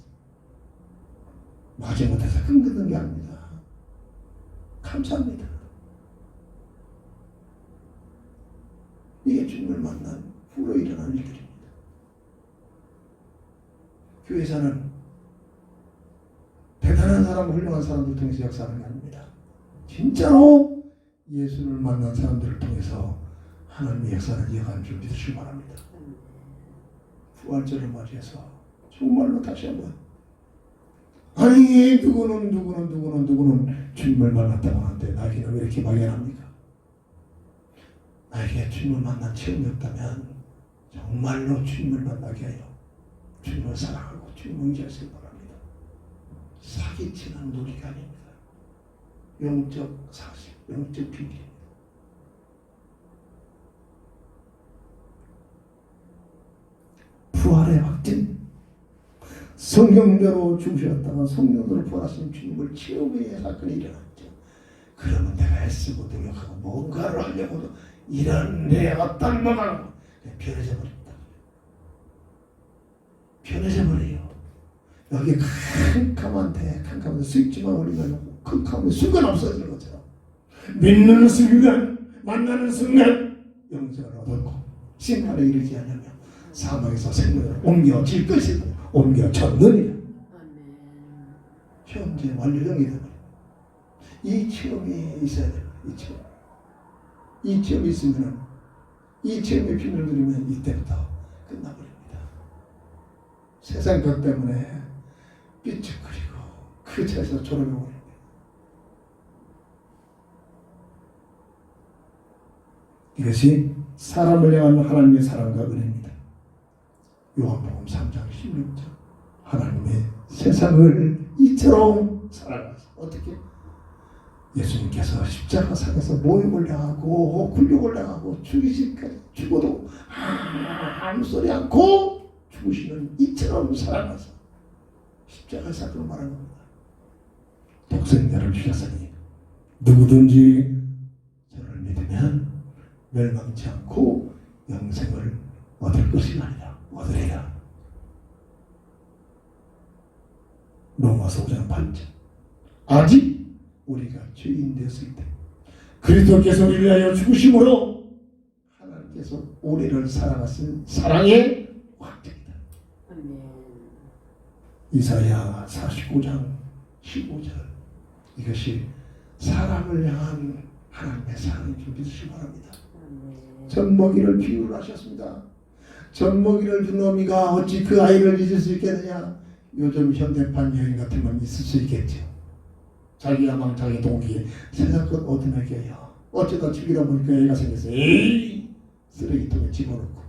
마지못해서 끊기는 게 아닙니다. 감사합니다. 이게 주님을 만난 후로 일어난 일들입니다. 교회에서는 대단한 사람, 훌륭한 사람들 통해서 역사하는 게 아닙니다. 진짜로 예수를 만난 사람들을 통해서 하나님의 역사를 이어가는 줄 믿으시기 바랍니다. 부활절을 맞이해서 정말로 다시 한번 아니 누구는 주님을 만났다고 하는데 나에게는 왜 이렇게 막연합니까? 나에게 주님을 만난 체험이 없다면 정말로 주님을 만나게 하여 주님을 사랑하고 주님을 의지하시기 바랍니다. 사기치는 놀이가 아닙니다. 영적 사실, 영적 비밀입니다. 부활의 확증, 성령대로 죽으셨다가 성령대로 부활하신 주님을 체험의 사건이 일어났죠. 그러면 내가 애쓰고 노력하고 뭔가를 하려고도 이런 내 어떤 거가 변해져 버립니다. 변해져 버려요. 여기 캄캄한데 스위치만 올리면 캄캄한 순간 없어지는 것처럼 믿는 순간, 만나는 순간 영생을 얻었고 심판에 이르지 않으면 사망에서 생명으로 옮겨질 것이다. 옮겨졌느니라. 현재 완료형이 되버립니다. 이 체험이 있어야 돼요. 이 체험이 있으면 이 체험의 비밀을 누리면 이때부터 끝나버립니다. 세상 것 때문에 삐죽거리고 그 차에서 졸아버립니다. 이것이 사람을 향한 하나님의 사랑과 은혜입니다. 요한복음 3장 16절 하나님의 세상을 이처럼 사랑하사 어떻게? 예수님께서 십자가상에서 모욕을 당하고 굴욕을 당하고 죽이시기까지 죽어도 아무 소리 않고 죽으시는 이처럼 사랑하사 십자가 사건을 말하는 겁니다. 독생자를 주셨으니 누구든지 저를 믿으면 멸망치 않고 영생을 얻을 것이 아니라 얻으리라. 로마서 5장 8절 아직 우리가 죄인 되었을 때 그리스도께서 우리를 위하여 죽으심으로 하나님께서 우리를 사랑하신 사랑의 확증이다. 이사야 49장 15절 이것이 사람을 향한 하나님의 사랑인 줄 믿으시기 바랍니다. 젖먹이를 비유를 하셨습니다. 젖먹이를 준 어미가 어찌 그 아이를 잊을 수 있겠느냐. 요즘 현대판 여인 같으면 있을 수 있겠죠. 자기 야망, 자기 동기, 세상 것 얻어내게요. 어쩌다 죽이다 보니까 애가 생겼어요. 에이! 쓰레기통에 집어넣고.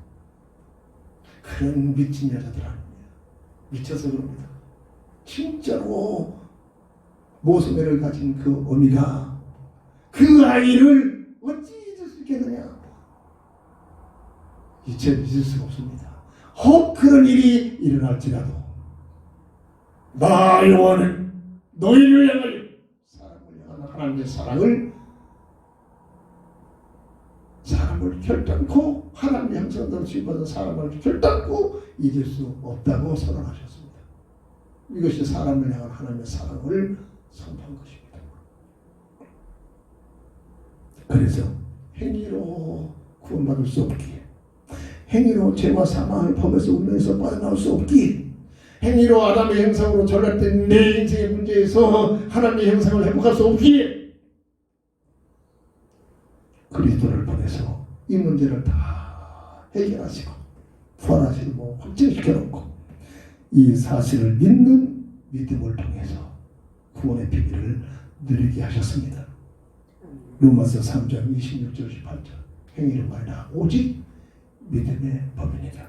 그런 미친 여자들 아닙니다. 미쳐서 그럽니다. 진짜로 모성애를 가진 그 어미가 그 아이를 어찌 잊을 수 있겠느냐. 이제 잊을 수가 없습니다. 혹 그런 일이 일어날지라도 나 여호와는 너희를 향하여 사람을 향한 하나님의 사람을 결단코 하나님의 형상대로 지어받은 사람을 결단코 잊을 수 없다고 선언하셨습니다. 이것이 사람을 향한 하나님의 사랑을 선포한 것입니다. 그래서 행위로 구원받을 수 없기에 행위로 죄와 사망의 법에서 운명에서 빠져나올 수 없기에 행위로 아담의 형상으로 전락된 내 인생의 문제에서 하나님의 형상을 회복할 수 없기에 그리스도를 보내서 이 문제를 다 해결하시고 부활하시고 확증시켜놓고 이 사실을 믿는 믿음을 통해서 구원의 비밀을 누리게 하셨습니다. 로마서 3장 26절 18절 행위는 아니라 오직 믿음의 법이니라.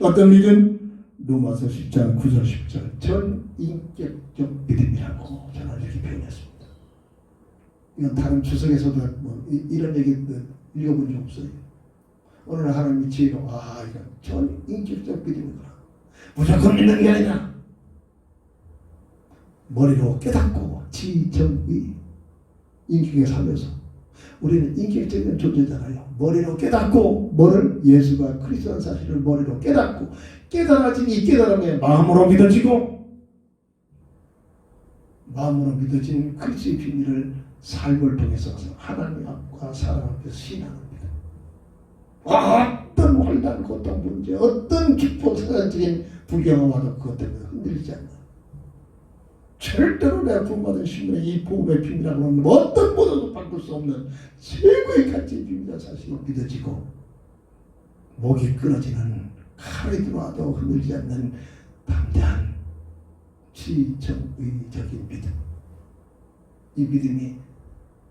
어떤 믿음? 로마서 10장 9절 10절 전인격적 믿음이라고 저는 이렇게 표현했습니다. 이건 다른 주석에서도 이런 얘기 읽어본 적 없어요. 어느 날 하나님이 지혜로 이건 전인격적 믿음이구나. 무조건 믿는 게 아니라 머리로 깨닫고 지정의 인격에 살면서 우리는 인격적인 존재잖아요. 머리로 깨닫고 뭐를? 예수가 그리스도라는 사실을 머리로 깨닫고 깨달아진 이 깨달음에 마음으로 믿어지고 마음으로 믿어진 그리스도의 비밀을 삶을 통해서 하나님 앞과 사람 앞에서 신앙합니다. 어떤 환난, 어떤 문제, 어떤 기쁜 세상적인 불경험 와도 그것 때문에 흔들리지 않나. 절대로 내가 구원받은 신분의 이 복음의 비밀이라고 하는 어떤 보다도 바꿀 수 없는 최고의 가치의 비밀이라는 사실이 믿어지고 목이 끊어지는 칼이 들어와도 흔들리지 않는 담대한 지정의적인 믿음. 이 믿음이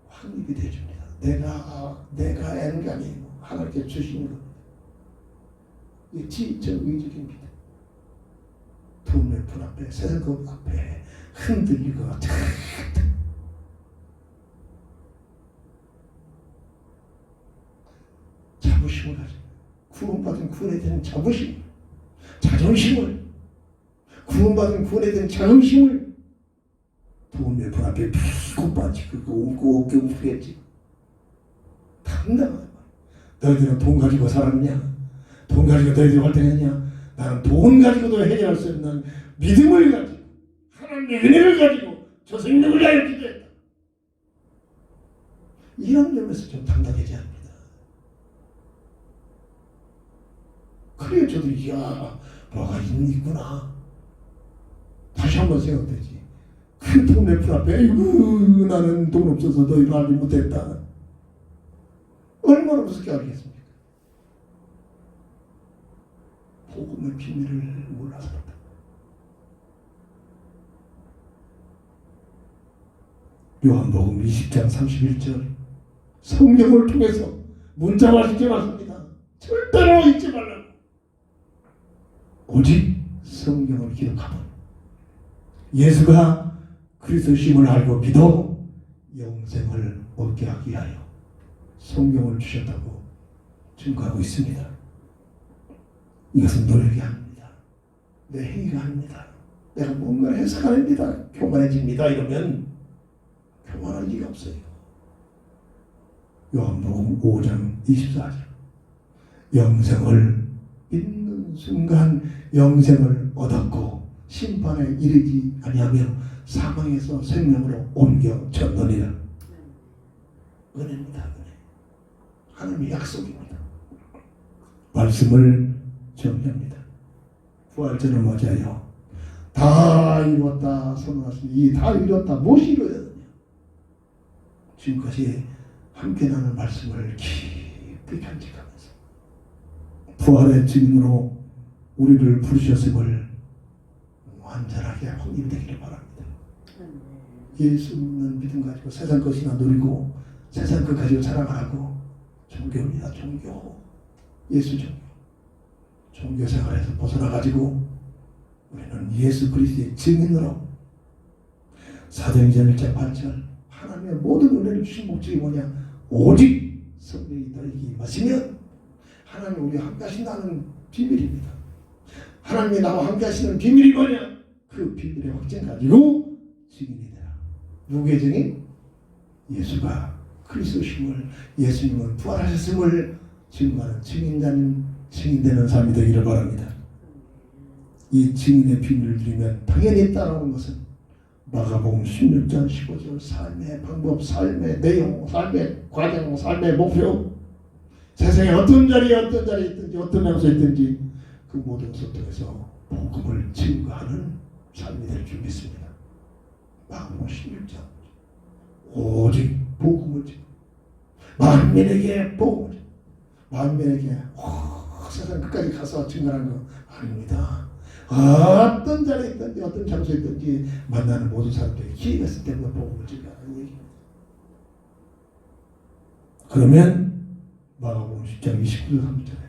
확립이 되어줍니다. 내가 하는 게 아니고 하나님께 주시는 겁니다. 이 지정의적인 믿음. 돈의 분 앞에, 세상 것 앞에 흔들리고 자부심을 가지고 구원받은 구원에 대한 자부심, 자존심을 구원받은 구원에 대한 자긍심을 돈의 분 앞에 피고 빠지고 웃고 웃겠지. 당당하다. 너희들은 돈 가지고 살았냐? 돈 가지고 너희들이 활동했냐? 나는 돈 가지고도 해결할 수 없는 믿음을 가지고 하나님의 은혜를 가지고 저 생명을 다해 기도했다. 이런 점에서 좀 당당해져야 합니다. 그래야 저들이 뭐가 있구나. 다시 한번 생각되지. 그 돈 내 푼 앞에 아이고 나는 돈 없어서 너희를 알지 못했다. 얼마나 무섭게 알겠습니까? 복음의 비밀을 몰라서 그렇다. 요한복음 20장 31절 성경을 통해서 문자와 지켜봤습니다. 절대로 잊지 말라고. 오직 성경을 기록하면 예수가 그리스도심을 알고 믿어 영생을 얻게 하기 위하여 성경을 주셨다고 증거하고 있습니다. 이것은 노력이 아닙니다. 내 행위가 아닙니다. 내가 뭔가를 해서가 아닙니다. 교만해집니다. 이러면 교만할 리가 없어요. 요한복음 5장 24절 영생을 믿는 순간 영생을 얻었고 심판에 이르지 아니하며 사망에서 생명으로 옮겨 졌느니라. 은혜입니다. 은혜. 하나님의 약속입니다. 말씀을 정리합니다. 부활절을 맞이하여 다 이뤘다 선언하시니 이 다 이뤘다 무엇이 이루어야 되느냐. 지금까지 함께 나눈 말씀을 깊이 간직하면서 부활의 증인으로 우리를 부르셨음을 완전하게 확립되기를 바랍니다. 예수 믿는 믿음 가지고 세상 것이나 누리고 세상 것 가지고 자랑하고 종교입니다. 종교. 예수 종교. 종교 생활에서 벗어나가지고 우리는 예수 그리스도의 증인으로 사도행전 1장 8절 하나님의 모든 은혜를 주신 목적이 뭐냐? 오직 성령이 너에게 임하시면 하나님 우리와 함께 하신다는 비밀입니다. 하나님이 나와 함께 하시는 비밀이 뭐냐? 그 비밀의 확증 가지고 증인이 되라. 누구의 증인? 예수가 그리스도심을 예수님은 부활하셨음을 증거하는 증인되는 삶이 되기를 바랍니다. 이 증인의 비밀을 들으면 당연히 따라오는 것은 마가복음 16장 15절 삶의 방법, 삶의 내용, 삶의 과정, 삶의 목표 세상에 어떤 자리에 있든지 어떤 장소에 있든지 그 모든 소통에서 복음을 증거하는 삶이 될 줄 믿습니다. 마가복음 16장 오직 복음을 증거, 만민에게 복음을 증거, 만민에게 세상 끝까지 가서 증거하는 거 아닙니다. 어떤 자리에 있든지 어떤 장소에 있든지 만나는 모든 사람들이 기회가 있을 때마다 복음을 증거하는 얘기입니다. 그러면 마가복음 10장 29절 30절에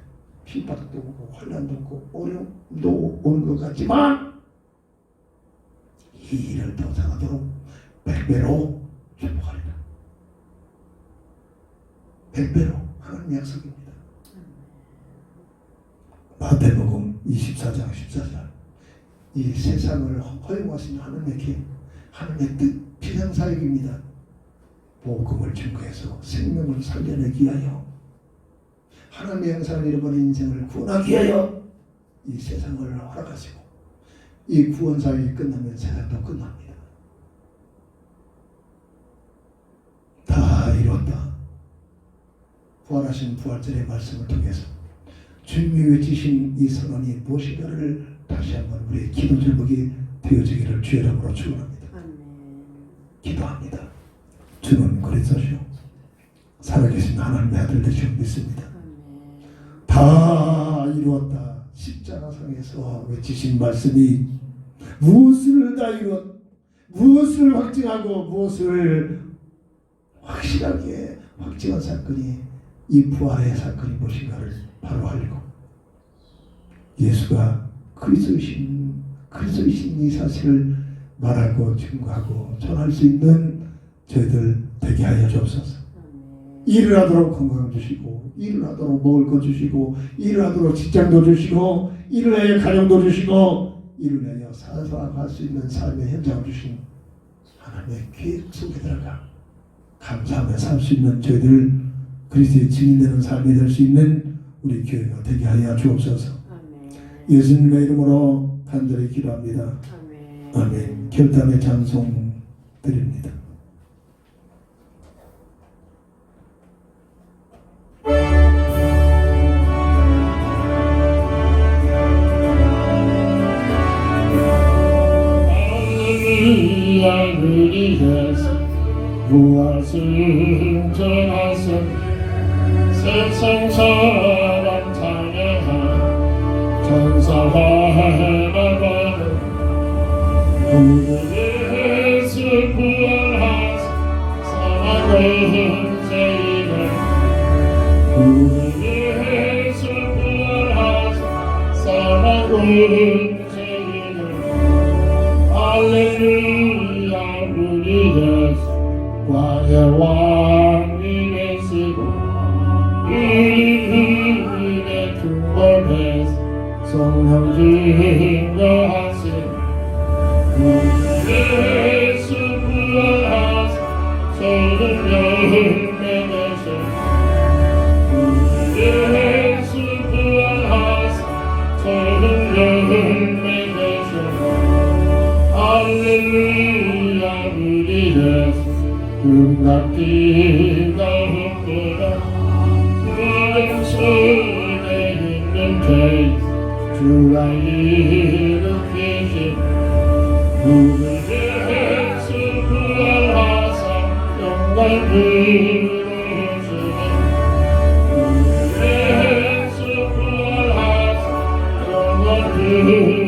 핍박도 오고 환난도 오고 어려움도 오는 것 같지만 이 일을 더 잘하도록 100배로 축복하리라. 100배로 하나님의 약속입니다. 마태복음 24장 14절 이 세상을 허용하시는 하나님의 뜻 비상사역입니다. 복음을 증거해서 생명을 살려내기 위하여 하나님의 형상을 잃어버린 인생을 구원하기 위하여 이 세상을 허락하시고 이 구원사역이 끝나면 세상도 끝납니다. 다 이뤘다. 부활하신 부활절의 말씀을 통해서 주님이 외치신 이 선언이 무엇인가를 다시 한번 우리의 기도 제목이 되어지기를 주의 이름으로 축원합니다. 기도합니다. 주는 그리스도시요 살아계신 하나님의 아들 되시오 믿습니다. 다 이루었다. 십자가상에서 외치신 말씀이 무엇을 다 이루었, 무엇을 확증하고 무엇을 확실하게 확증한 사건이 이 부활의 사건이 무엇인가를 바로 알고 예수가 그리스도이신 이 사실을 말하고 증거하고 전할 수 있는 저희들 되게 하여 주옵소서. 일을 하도록 건강 주시고 일을 하도록 먹을 것 주시고 일을 하도록 직장도 주시고 일을 하여 가정도 주시고 일을 하여 살아갈 수 있는 삶의 현장을 주신 하나님의 계획 속에 들어가 감사하며 살 수 있는 저희들 그리스도의 증인되는 삶이 될 수 있는 우리 교회가 되게 하여 주옵소서. 예수님의 이름으로 간절히 기도합니다. 아멘. 결단의 찬송 드립니다. 우리 예수 무엇을 전하소 세상 사람 찬양하 전사하나바는 우리 예수 부활하사 사랑의 죄인을 우리 예수 부활하사 사랑의 할렐루야 우리 예수 왕의 왕이 되시고 우리의 중원에서 성령 증거하시고 우리 예수 부활하사 저를 열매 되시고 우리 예수 부활하사 저를 열매 되시고 할렐루야 우리 예수 금각기가 흩어라 구원손에 있는 죄 주가 일으키신 우리 예수 부활하사 영광 이루시니 우리 예수 부활하사 영광 이루시니